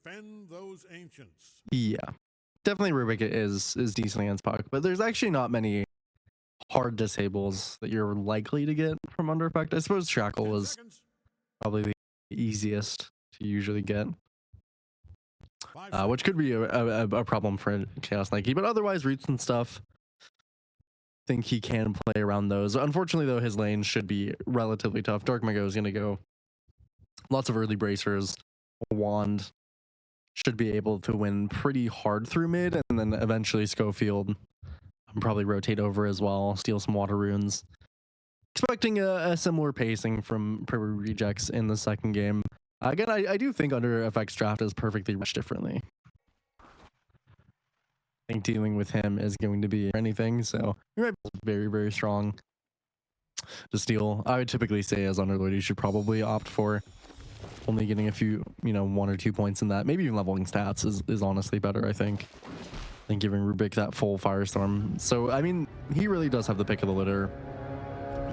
Defend those ancients. Yeah, definitely Rubik is decent against puck, but there's actually not many hard disables that you're likely to get from under effect. I suppose Shackle was probably the easiest to usually get, which could be a problem for Chaos Nike, but otherwise roots and stuff, I think he can play around those. Unfortunately though, his lane should be relatively tough. Dark Mago is going to go lots of early bracers. Wand should be able to win pretty hard through mid, and then eventually Scofield probably rotate over as well, steal some water runes. Expecting a similar pacing from Peru Rejects in the second game. Again, I do think under effects draft is perfectly much differently. I think dealing with him is going to be anything, so he might be very, very strong to steal. I would typically say as Underlord, you should probably opt for only getting a few, 1 or 2 points in that. Maybe even leveling stats is honestly better, I think, than giving Rubik that full Firestorm. So, I mean, he really does have the pick of the litter.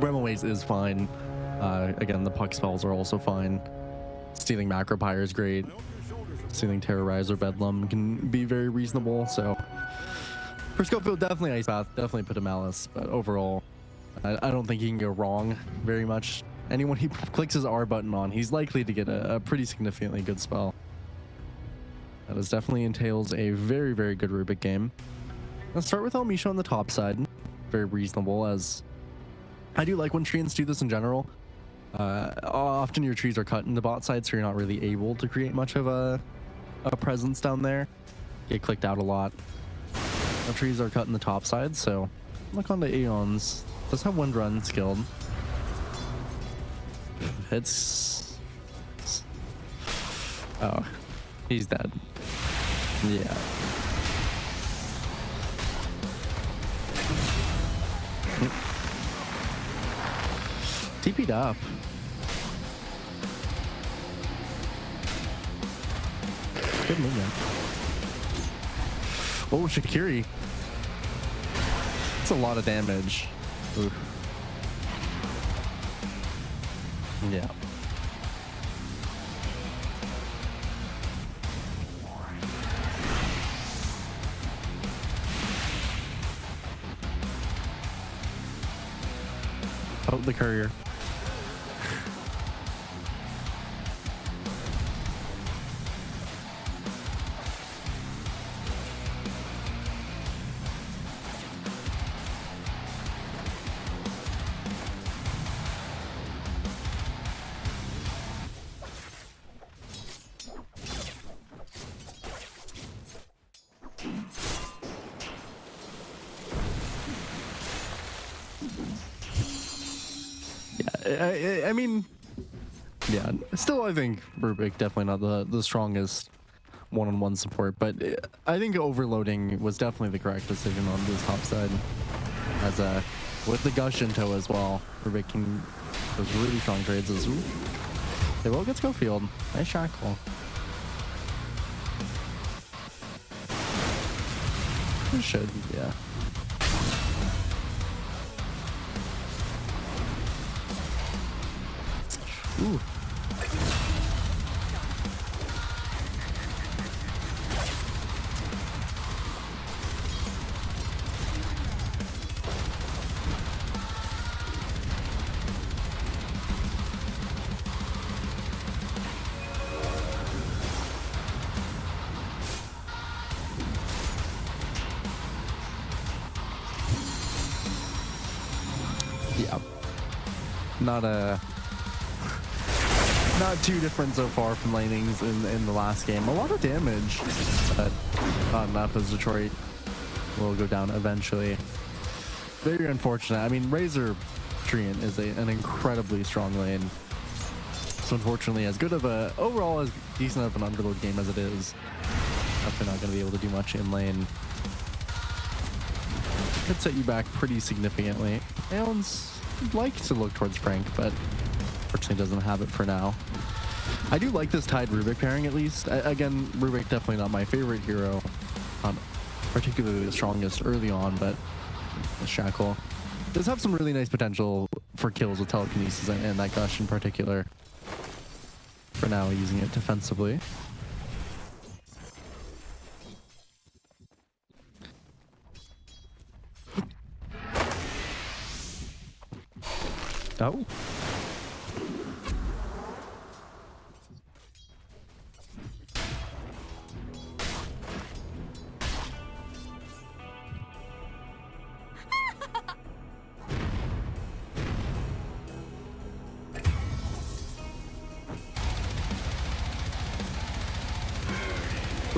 Bremoways is fine. Again, the puck spells are also fine. Stealing Macro Pyre is great. Stealing Terrorize or Bedlam can be very reasonable. So, for Scofield, definitely Ice Path, definitely put a Malice. But overall, I don't think he can go wrong very much. Anyone he clicks his R button on, he's likely to get a pretty significantly good spell. That is definitely entails a very, very good Rubik game. Let's start with elMisho on the top side. Very reasonable, as I do like when treants do this in general. Often your trees are cut in the bot side, so you're not really able to create much of a presence down there. Get clicked out a lot. The trees are cut in the top side, so look on the Eones. Does have wind run skilled. It's... Oh, he's dead. Yeah. TP'd up. Good movement. Oh, Shakiri. That's a lot of damage. Oof. Yeah. Oh, the courier. I mean, yeah, still I think Rubik definitely not the strongest one-on-one support, but I think overloading was definitely the correct decision on this top side. As with the gush in tow as well, Rubik can those really strong trades as well. They will get Scofield. Nice shackle. It should, yeah. Ooh. Yeah. Not too different so far from lanings in the last game. A lot of damage, but not enough as Detroit will go down eventually. Very unfortunate. I mean, Razor Treant is an incredibly strong lane. So unfortunately, as good of a overall as decent of an underload game as it is, definitely not going to be able to do much in lane. Could set you back pretty significantly. Eones like to look towards Frank, but unfortunately doesn't have it for now. I do like this tied Rubik pairing at least. Again, Rubik definitely not my favorite hero. Not particularly the strongest early on, but Shackle does have some really nice potential for kills with telekinesis and that gush in particular. For now, using it defensively. Oh.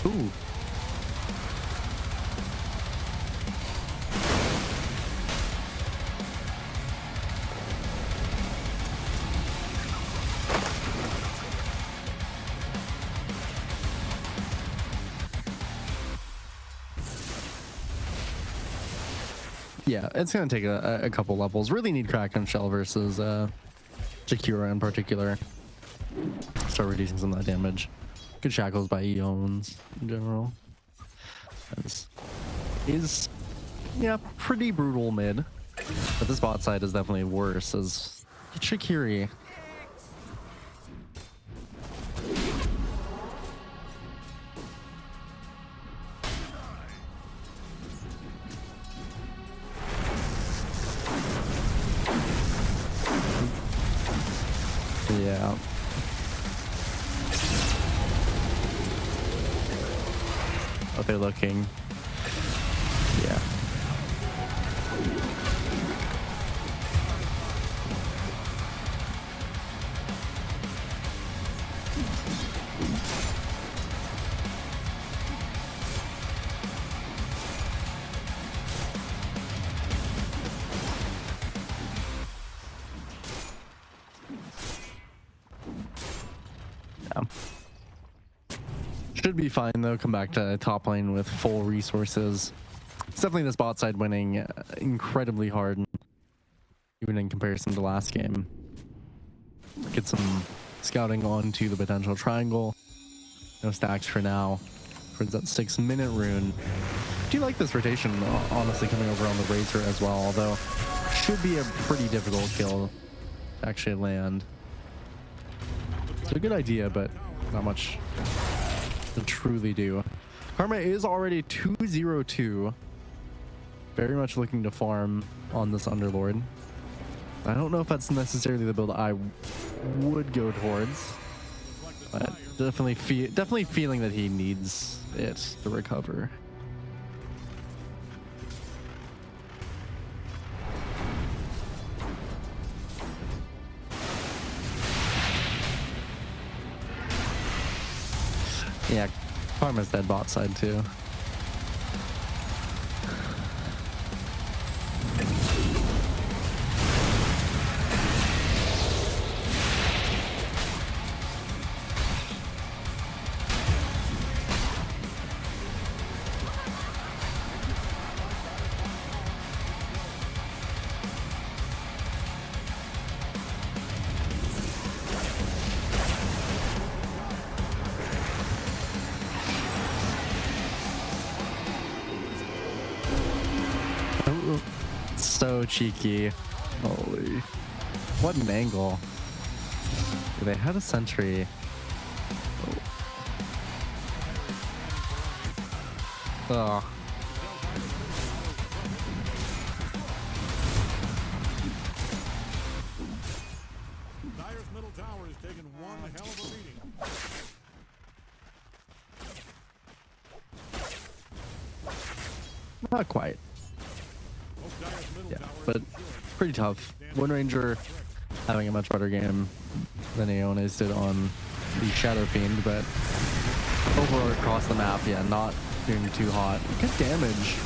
Ooh. Yeah, it's gonna take a couple levels. Really need Kraken Shell versus Shakira in particular. Start reducing some of that damage. Good shackles by Eones in general. Is yeah, pretty brutal mid. But this bot side is definitely worse as Shakiri. Yeah. Oh, they're looking. Yeah. Should be fine though. Come back to top lane with full resources. It's definitely this bot side winning incredibly hard, even in comparison to last game. Get some scouting onto the potential triangle. No stacks for now. Towards that 6-minute rune. Do you like this rotation? Honestly, coming over on the Razor as well, although should be a pretty difficult kill to actually land. It's a good idea, but not much to truly do. Karma is already 2-0-2. Very much looking to farm on this Underlord. I don't know if that's necessarily the build I would go towards, but definitely feeling that he needs it to recover. Yeah, Karma's dead bot side too. So cheeky. Holy. What an angle. They had a sentry. Oh. Dyer's middle tower has taken one hell of a beating. Not quite. Yeah, but pretty tough. One Ranger having a much better game than Eones did on the Shadow Fiend, but overall across the map, yeah, not doing too hot. Good damage.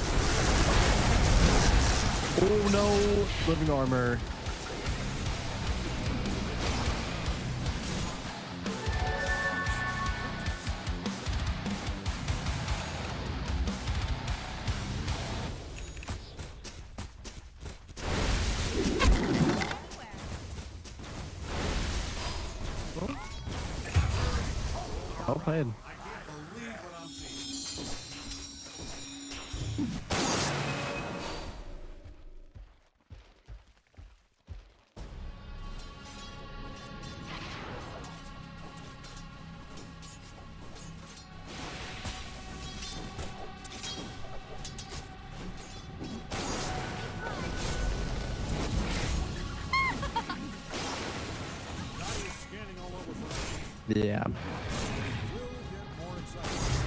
Oh no, living armor. Well played. Yeah. will get more exciting.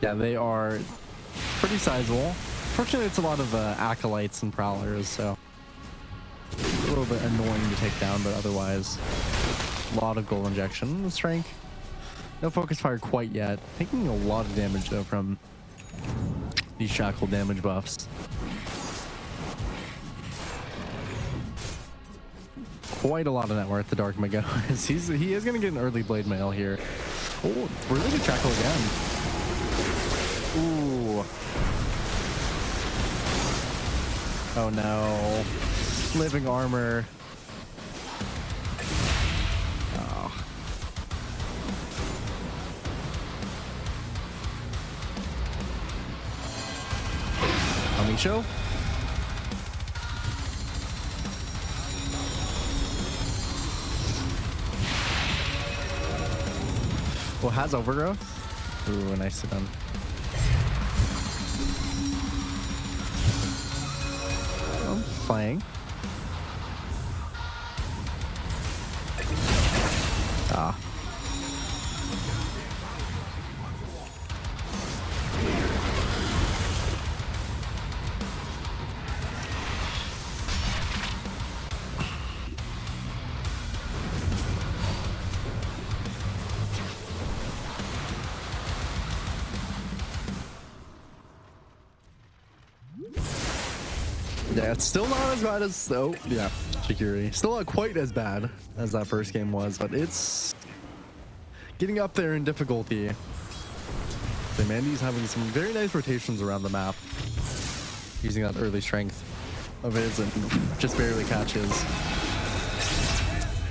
Yeah, they are pretty sizable. Fortunately, it's a lot of acolytes and prowlers, so a little bit annoying to take down, but otherwise, a lot of gold injection. Strength. No focus fire quite yet. Taking a lot of damage, though, from these shackle damage buffs. Quite a lot of net worth, the Dark Mago. He is going to get an early blade mail here. Oh, really good shackle again. Ooh. Oh no. Living armor. Oh. elMisho? Well, has overgrowth. Ooh, nice hit on. Playing. Ah. Yeah, it's still not as bad as, oh, yeah, Shakiri. Still not quite as bad as that first game was, but it's getting up there in difficulty. So Mandy's having some very nice rotations around the map, using that early strength of his and just barely catches.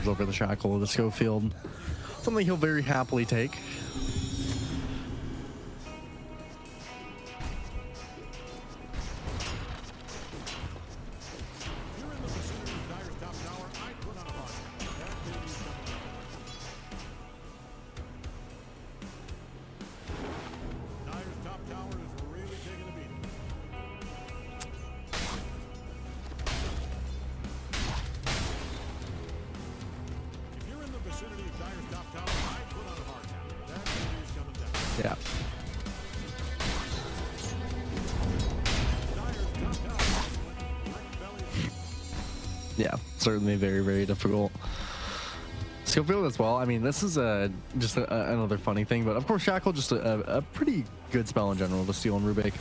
Over the shackle, the Scofield. Something he'll very happily take. Yeah. Yeah, certainly very, very difficult. Scofield as well. I mean, this is just another funny thing, but of course, Shackle just a pretty good spell in general to steal and Rubik.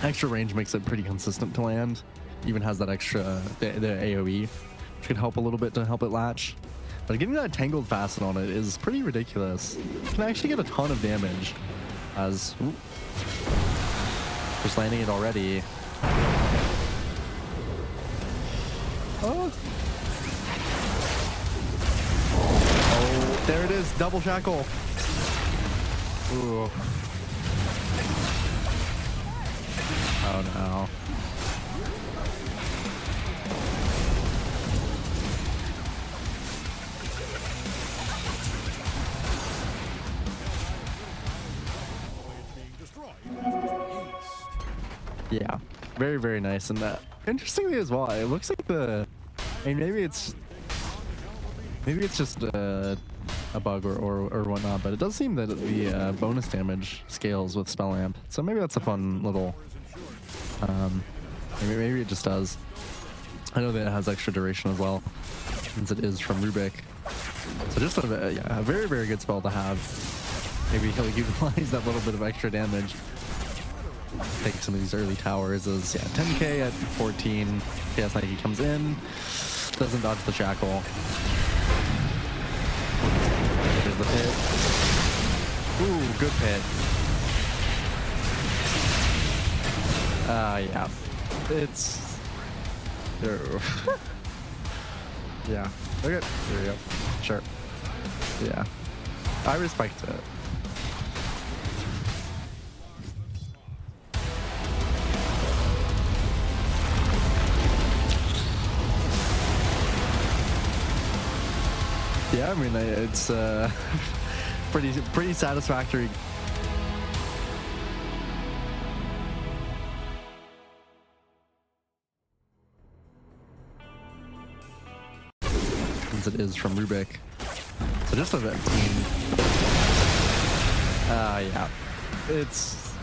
Extra range makes it pretty consistent to land. Even has that extra the AoE, which could help a little bit to help it latch. But getting that Tangled Facet on it is pretty ridiculous. You can actually get a ton of damage as just landing it already. Oh. Oh, there it is, double shackle. Ooh. Oh no. Yeah, very, very nice. And interestingly as well, it looks like I mean, maybe it's just a bug or whatnot, but it does seem that the bonus damage scales with Spell Amp. So maybe that's a fun little, maybe it just does. I know that it has extra duration as well, since it is from Rubik. So just a very, very good spell to have. Maybe he'll utilize that little bit of extra damage. Take some of these early towers as 10k at 14. Chaos Nike comes in, doesn't dodge the shackle. There's the pit. Ooh, good pit. Yeah, it's yeah. Okay, there we go. Sure. Yeah, I respect it. Yeah, I mean, it's pretty satisfactory. Since it is from Rubik. So Just a team. Yeah. It's